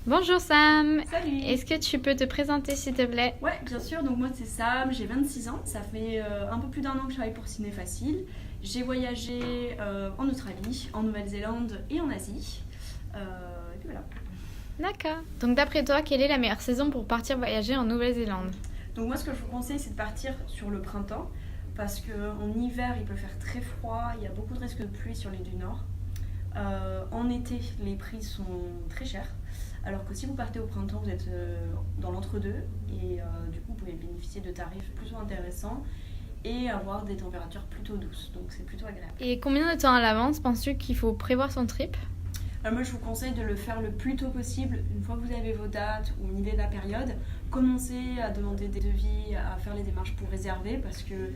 Bonjour Sam. Salut. Est-ce que tu peux te présenter s'il te plaît? Ouais, bien sûr, donc moi c'est Sam, j'ai 26 ans, ça fait un peu plus d'1 an que je travaille pour Ciné Facile. J'ai voyagé en Australie, en Nouvelle-Zélande et en Asie. Et puis voilà. D'accord. Donc d'après toi, quelle est la meilleure saison pour partir voyager en Nouvelle-Zélande? Donc moi ce que je vous conseille c'est de partir sur le printemps, parce qu'en hiver il peut faire très froid, il y a beaucoup de risques de pluie sur l'île du Nord. En été les prix sont très chers, alors que si vous partez au printemps vous êtes dans l'entre-deux et du coup vous pouvez bénéficier de tarifs plutôt intéressants et avoir des températures plutôt douces, donc c'est plutôt agréable. Et combien de temps à l'avance penses-tu qu'il faut prévoir son trip? Moi je vous conseille de le faire le plus tôt possible. Une fois que vous avez vos dates ou une idée de la période, commencez à demander des devis, à faire les démarches pour réserver, parce que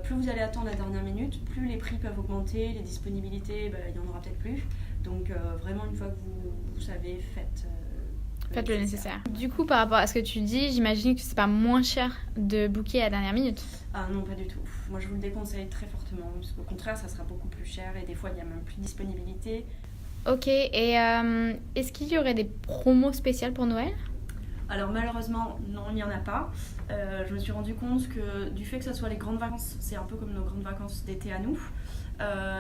plus vous allez attendre la dernière minute, plus les prix peuvent augmenter, les disponibilités, il n'y en aura peut-être plus. Donc vraiment une fois que vous savez, Faites le nécessaire. Du coup, par rapport à ce que tu dis, j'imagine que c'est pas moins cher de booker à la dernière minute. Ah non, pas du tout. Moi je vous le déconseille très fortement, parce qu'au contraire ça sera beaucoup plus cher et des fois il n'y a même plus de disponibilité. Ok, et est-ce qu'il y aurait des promos spéciales pour Noël? Alors malheureusement, non, il n'y en a pas. Je me suis rendu compte que du fait que ce soit les grandes vacances, c'est un peu comme nos grandes vacances d'été à nous.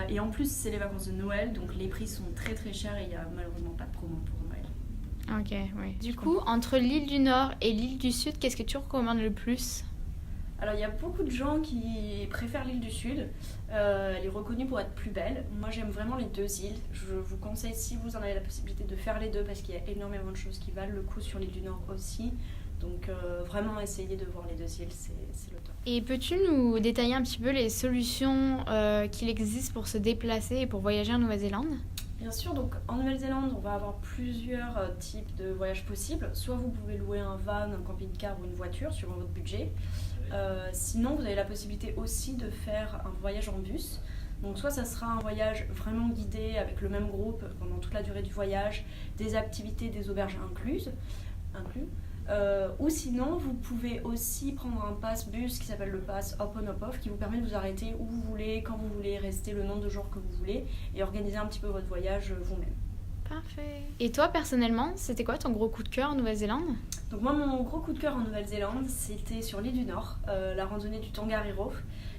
Et en plus, c'est les vacances de Noël, donc les prix sont très très chers et il n'y a malheureusement pas de promo pour Noël. Ok, oui. Du coup, entre l'île du Nord et l'île du Sud, qu'est-ce que tu recommandes le plus? Alors il y a beaucoup de gens qui préfèrent l'île du Sud, elle est reconnue pour être plus belle. Moi j'aime vraiment les deux îles, je vous conseille si vous en avez la possibilité de faire les deux parce qu'il y a énormément de choses qui valent le coup sur l'île du Nord aussi. Donc vraiment essayez de voir les deux îles, c'est le top. Et peux-tu nous détailler un petit peu les solutions qu'il existe pour se déplacer et pour voyager en Nouvelle-Zélande? Bien sûr, donc en Nouvelle-Zélande, on va avoir plusieurs types de voyages possibles. Soit vous pouvez louer un van, un camping-car ou une voiture suivant votre budget. Sinon, vous avez la possibilité aussi de faire un voyage en bus. Donc soit ça sera un voyage vraiment guidé avec le même groupe pendant toute la durée du voyage, des activités, des auberges inclus. Ou sinon, vous pouvez aussi prendre un pass bus qui s'appelle le pass Hop on Hop Off, qui vous permet de vous arrêter où vous voulez, quand vous voulez, rester le nombre de jours que vous voulez et organiser un petit peu votre voyage vous-même. Parfait. Et toi, personnellement, c'était quoi ton gros coup de cœur en Nouvelle-Zélande? Donc moi, mon gros coup de cœur en Nouvelle-Zélande, c'était sur l'île du Nord, la randonnée du Tongariro.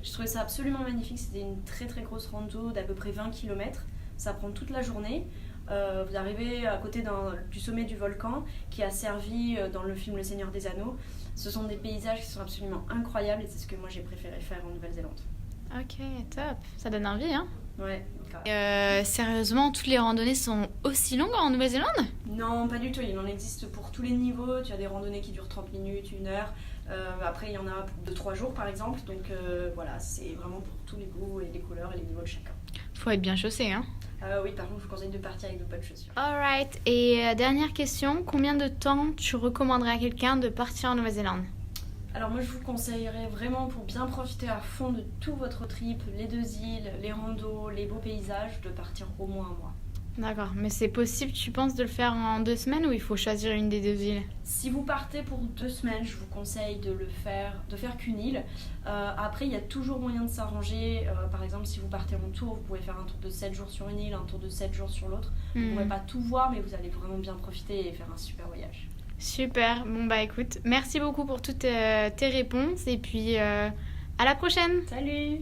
Je trouvais ça absolument magnifique, c'était une très très grosse rando d'à peu près 20 km. Ça prend toute la journée. Vous arrivez à côté du sommet du volcan qui a servi dans le film Le Seigneur des Anneaux. Ce sont des paysages qui sont absolument incroyables et c'est ce que moi j'ai préféré faire en Nouvelle-Zélande. Ok, top. Ça donne envie, hein? Ouais. Sérieusement, toutes les randonnées sont aussi longues en Nouvelle-Zélande? Non, pas du tout. Il en existe pour tous les niveaux. Tu as des randonnées qui durent 30 minutes, 1 heure. Après, il y en a pour 2-3 jours par exemple. Donc voilà, c'est vraiment pour tous les goûts et les couleurs et les niveaux de chacun. Faut être bien chaussé, hein? Oui, par contre, je vous conseille de partir avec de bonnes chaussures. Alright. Et dernière question, combien de temps tu recommanderais à quelqu'un de partir en Nouvelle-Zélande? Alors moi je vous conseillerais vraiment pour bien profiter à fond de tout votre trip, les deux îles, les randos, les beaux paysages, de partir au moins 1 mois. D'accord, mais c'est possible, tu penses, de le faire en 2 semaines ou il faut choisir une des 2 îles? Si vous partez pour 2 semaines, je vous conseille de faire qu'une île. Après, il y a toujours moyen de s'arranger. Par exemple, si vous partez en tour, vous pouvez faire un tour de 7 jours sur une île, un tour de 7 jours sur l'autre. Vous ne pourrez pas tout voir, mais vous allez vraiment bien profiter et faire un super voyage. Super, bon bah écoute, merci beaucoup pour toutes tes réponses et puis à la prochaine. Salut!